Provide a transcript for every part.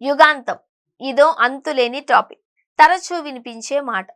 యుగాంతం ఇదో అంతులేని టాపిక్. తరచూ వినిపించే మాట.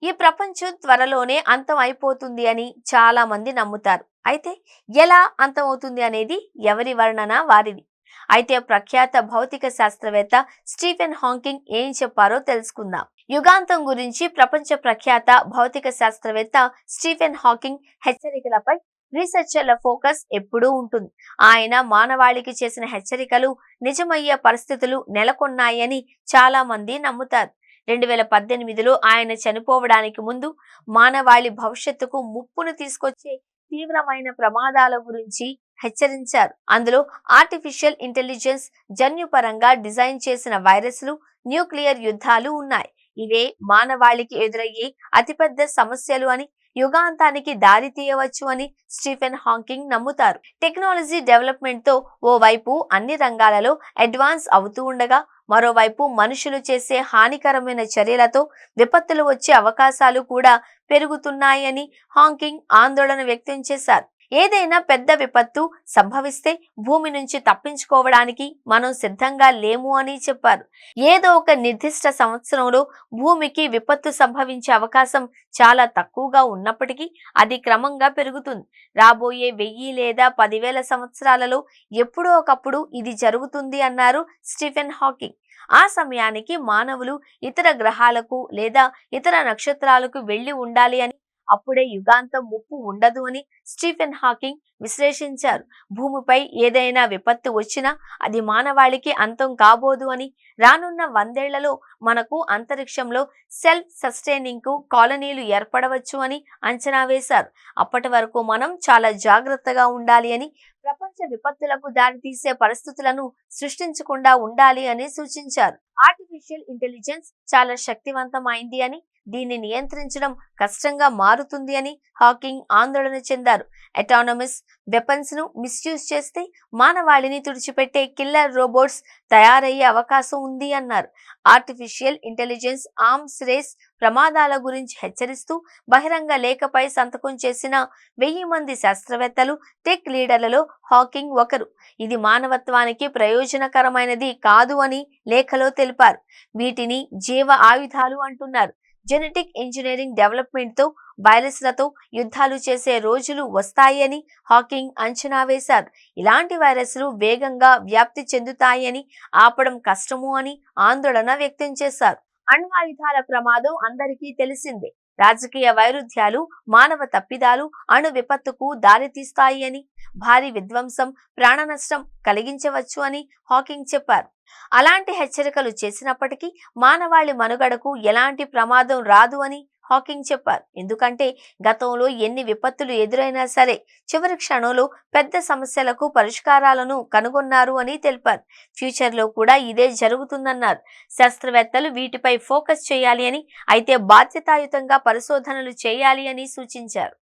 ఈ ప్రపంచం త్వరలోనే అంతం అయిపోతుంది అని చాలా మంది నమ్ముతారు. అయితే ఎలా అంతమవుతుంది అనేది ఎవరి వర్ణన వారిది. అయితే ప్రఖ్యాత భౌతిక శాస్త్రవేత్త స్టీఫెన్ హాకింగ్ ఏం చెప్పారో తెలుసుకుందాం. యుగాంతం గురించి ప్రపంచ ప్రఖ్యాత భౌతిక శాస్త్రవేత్త స్టీఫెన్ హాకింగ్ హెచ్చరికలపై రీసెర్చర్ల ఫోకస్ ఎప్పుడూ ఉంటుంది. ఆయన మానవాళికి చేసిన హెచ్చరికలు నిజమయ్యే పరిస్థితులు నెలకొన్నాయని చాలా మంది నమ్ముతారు. 2018లో ఆయన చనిపోవడానికి ముందు మానవాళి భవిష్యత్తుకు ముప్పును తీసుకొచ్చే తీవ్రమైన ప్రమాదాల గురించి హెచ్చరించారు. అందులో ఆర్టిఫిషియల్ ఇంటెలిజెన్స్ జన్యుపరంగా డిజైన్ చేసిన వైరస్లు, న్యూక్లియర్ యుద్ధాలు ఉన్నాయి. ఇవే మానవాళికి ఎదురయ్యే అతిపెద్ద సమస్యలు అని, యుగాంతానికి దారి తీయవచ్చు అని స్టీఫెన్ హాకింగ్ నమ్ముతారు. టెక్నాలజీ డెవలప్మెంట్ తో ఓవైపు అన్ని రంగాలలో అడ్వాన్స్ అవుతూ ఉండగా, మరోవైపు మనుషులు చేసే హానికరమైన చర్యలతో విపత్తులు వచ్చే అవకాశాలు కూడా పెరుగుతున్నాయని హాకింగ్ ఆందోళన వ్యక్తం చేశారు. ఏదైనా పెద్ద విపత్తు సంభవిస్తే భూమి నుంచి తప్పించుకోవడానికి మనం సిద్ధంగా లేము అని చెప్పారు. ఏదో ఒక నిర్దిష్ట సంవత్సరంలో భూమికి విపత్తు సంభవించే అవకాశం చాలా తక్కువగా ఉన్నప్పటికీ అది క్రమంగా పెరుగుతుంది. రాబోయే 1000 లేదా 10,000 సంవత్సరాలలో ఎప్పుడో ఒకప్పుడు ఇది జరుగుతుంది అన్నారు స్టీఫెన్ హాకింగ్. ఆ సమయానికి మానవులు ఇతర గ్రహాలకు లేదా ఇతర నక్షత్రాలకు వెళ్లి ఉండాలి అని, అప్పుడే యుగాంతం ముప్పు ఉండదు అని స్టీఫెన్ హాకింగ్ విశ్లేషించారు. భూమిపై ఏదైనా విపత్తు వచ్చినా అది మానవాళికి అంతం కాబోదు అని, రానున్న 100 ఏళ్లలో మనకు అంతరిక్షంలో సెల్ఫ్ సస్టైనింగ్ కు కాలనీలు ఏర్పడవచ్చు అని అంచనా వేశారు. అప్పటి వరకు మనం చాలా జాగ్రత్తగా ఉండాలి అని, ప్రపంచ విపత్తులకు దారితీసే పరిస్థితులను సృష్టించకుండా ఉండాలి అని సూచించారు. ఆర్టిఫిషియల్ ఇంటెలిజెన్స్ చాలా శక్తివంతమైంది అని, దీన్ని నియంత్రించడం కష్టంగా మారుతుంది అని హాకింగ్ ఆందోళన చెందారు. అటానమస్ వెపన్స్ ను మిస్యూజ్ చేస్తే మానవాళిని తుడిచిపెట్టే కిల్లర్ రోబోట్స్ తయారయ్యే అవకాశం ఉంది అన్నారు. ఆర్టిఫిషియల్ ఇంటెలిజెన్స్ ఆర్మ్స్ రేస్ ప్రమాదాల గురించి హెచ్చరిస్తూ బహిరంగ లేఖపై సంతకం చేసిన 1000 మంది శాస్త్రవేత్తలు, టెక్ లీడర్లలో హాకింగ్ ఒకరు. ఇది మానవత్వానికి ప్రయోజనకరమైనది కాదు అని లేఖలో తెలిపారు. వీటిని జీవ ఆయుధాలు అంటున్నారు. జెనెటిక్ ఇంజనీరింగ్ డెవలప్మెంట్ తో వైరస్లతో యుద్ధాలు చేసే రోజులు వస్తాయని హాకింగ్ అంచనా వేశారు. ఇలాంటి వైరస్లు వేగంగా వ్యాప్తి చెందుతాయని, ఆపడం కష్టము అని ఆందోళన వ్యక్తం చేశారు. అణ్వాయుధాల ప్రమాదం అందరికీ తెలిసిందే. రాజకీయ వైరుధ్యాలు, మానవ తప్పిదాలు అణు విపత్తుకు దారితీస్తాయి అని, భారీ విధ్వంసం, ప్రాణ నష్టం కలిగించవచ్చు అని హాకింగ్ చెప్పారు. అలాంటి హెచ్చరికలు చేసినప్పటికీ మానవాళి మనుగడకు ఎలాంటి ప్రమాదం రాదు అని హాకింగ్ చెప్పారు. ఎందుకంటే గతంలో ఎన్ని విపత్తులు ఎదురైనా సరే చివరి క్షణంలో పెద్ద సమస్యలకు పరిష్కారాలను కనుగొన్నారు అని తెలిపారు. ఫ్యూచర్ లో కూడా ఇదే జరుగుతుందన్నారు. శాస్త్రవేత్తలు వీటిపై ఫోకస్ చేయాలి అని, అయితే బాధ్యతాయుతంగా పరిశోధనలు చేయాలి అని సూచించారు.